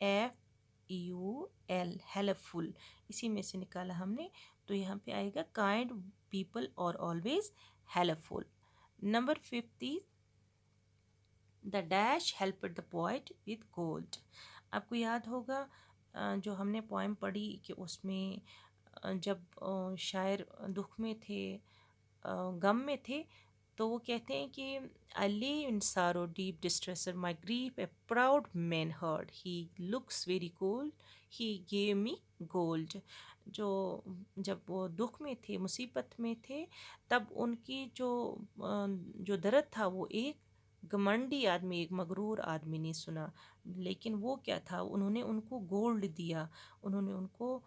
F HUL, helpful, इसी में से निकाला हमने। तो यहाँ पे आएगा काइंड पीपल और always helpful. Number 50, the dash helped the poet with gold. आपको याद होगा जो हमने पोएम पढ़ी कि उसमें जब शायर दुख में थे, गम में थे, तो वो कहते हैं कि आई लिव इन सारो deep distress my grief A proud man heard he looks very gold he gave me gold. जो जब वो दुख में थे, मुसीबत में थे, तब उनकी जो दर्द था वो एक घमंडी आदमी, एक मगरूर आदमी ने सुना। लेकिन वो क्या था, उन्होंने उनको गोल्ड दिया। उन्होंने उनको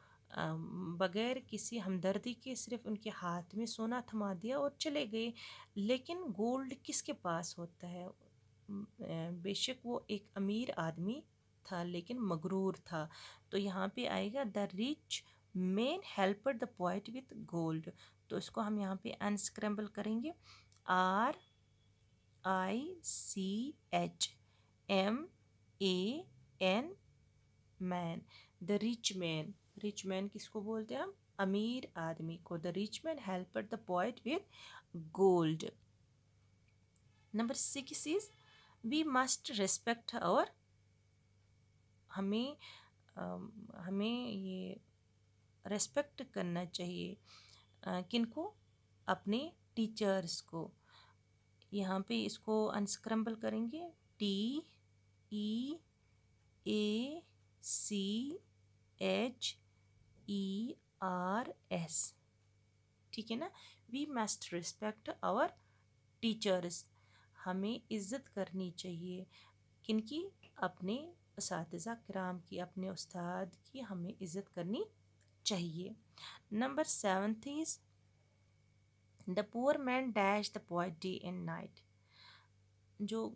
बगैर किसी हमदर्दी के सिर्फ उनके हाथ में सोना थमा दिया और चले गए। लेकिन गोल्ड किसके पास होता है? बेशक वो एक अमीर आदमी था लेकिन मगरूर था। तो यहाँ पे आएगा the rich man helper the poet with gold. तो इसको हम यहाँ पे अनस्क्रैम्बल करेंगे। RICHMAN, man. The rich man, rich man किसको बोलते हैं हम? अमीर आदमी को। The rich man helper the poet with gold. Number 6 is we must respect our, हमें हमें ये रेस्पेक्ट करना चाहिए किनको? अपने टीचर्स को। यहाँ पे इसको अनस्क्रम्बल करेंगे। TEACHERS, ठीक है ना? We must respect our teachers, हमें इज़्ज़त करनी चाहिए। किनकी? अपने असातिज़ा किराम की, अपने उस्ताद की हमें इज़्ज़त करनी चाहिए। Number 7 is the poor man dash the poet day and night. जो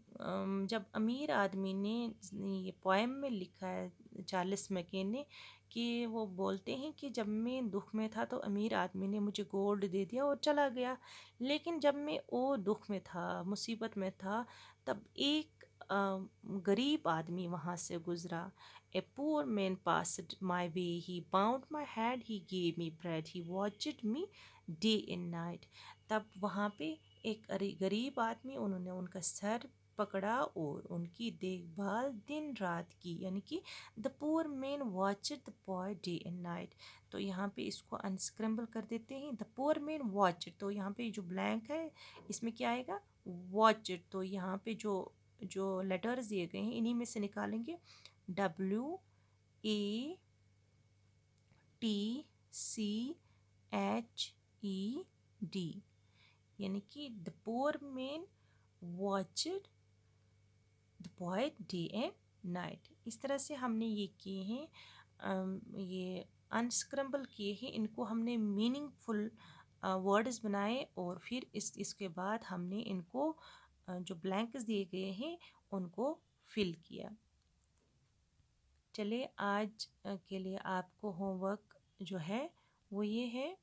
जब अमीर आदमी ने ये पोएम में लिखा है चार्ल्स मैकेन ने, कि वो बोलते हैं कि जब मैं दुख में था तो अमीर आदमी ने मुझे गोल्ड दे दिया और चला गया, लेकिन जब मैं वो दुख में था, मुसीबत में था, तब एक गरीब आदमी वहाँ से गुज़रा। A poor man passed my way he bound my head he gave me bread he watched me day and night. तब वहाँ पे एक गरीब आदमी, उन्होंने उनका सर पकड़ा और उनकी देखभाल दिन रात की, यानी कि the poor man watched the boy day and night. तो यहाँ पे इसको अनस्क्रम्बल कर देते हैं। द पुअर मैन वॉचड, तो यहाँ पे जो ब्लैंक है इसमें क्या आएगा? वॉचड। तो यहाँ पे जो जो लेटर्स दिए गए हैं इन्हीं में से निकालेंगे। WATCHED, यानी कि the poor man watched the boy day and night. इस तरह से हमने ये किए हैं, ये अनस्क्रम्बल किए हैं, इनको हमने मीनिंगफुल वर्ड्स बनाए और फिर इसके बाद हमने इनको जो ब्लैंक्स दिए गए हैं उनको फिल किया। चलिए आज के लिए आपको होमवर्क जो है वो ये है।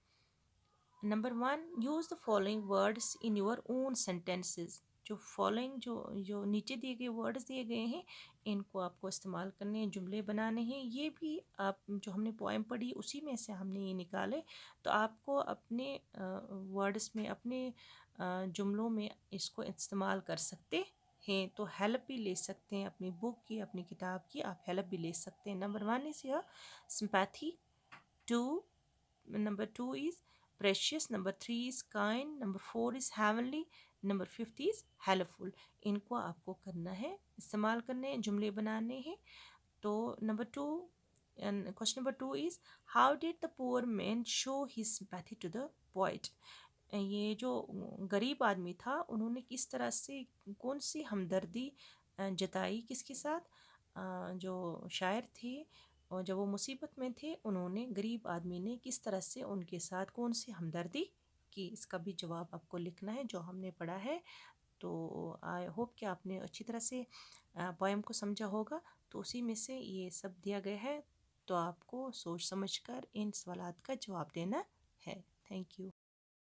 Number 1, use the following words in your own sentences. जो फॉलोइंग जो जो नीचे दिए गए वर्ड्स दिए गए हैं इनको आपको इस्तेमाल करने हैं, जुमले बनाने हैं। ये भी आप जो हमने पोएम पढ़ी उसी में से हमने ये निकाले। तो आपको अपने वर्ड्स में, अपने जुमलों में इसको इस्तेमाल कर सकते हैं। तो हेल्प भी ले सकते हैं अपनी बुक की, अपनी किताब की, आप हेल्प भी ले सकते हैं। Number 1 is your sympathy. To Number 2 is precious. Number 3 is kind. Number 4 is heavenly. Number 5 is helpful. इनको आपको करना है, इस्तेमाल करने हैं, जुमले बनाने हैं। तो number 2, question number 2 is how did the poor man show his sympathy to the poet. ये जो गरीब आदमी था उन्होंने किस तरह से, कौन सी हमदर्दी जताई किसके साथ? जो शायर थे और जब वो मुसीबत में थे उन्होंने, गरीब आदमी ने किस तरह से उनके साथ कौन सी हमदर्दी की, इसका भी जवाब आपको लिखना है जो हमने पढ़ा है। तो आई होप कि आपने अच्छी तरह से पोएम को समझा होगा। तो उसी में से ये सब दिया गया है, तो आपको सोच समझकर इन सवालात का जवाब देना है। Thank you.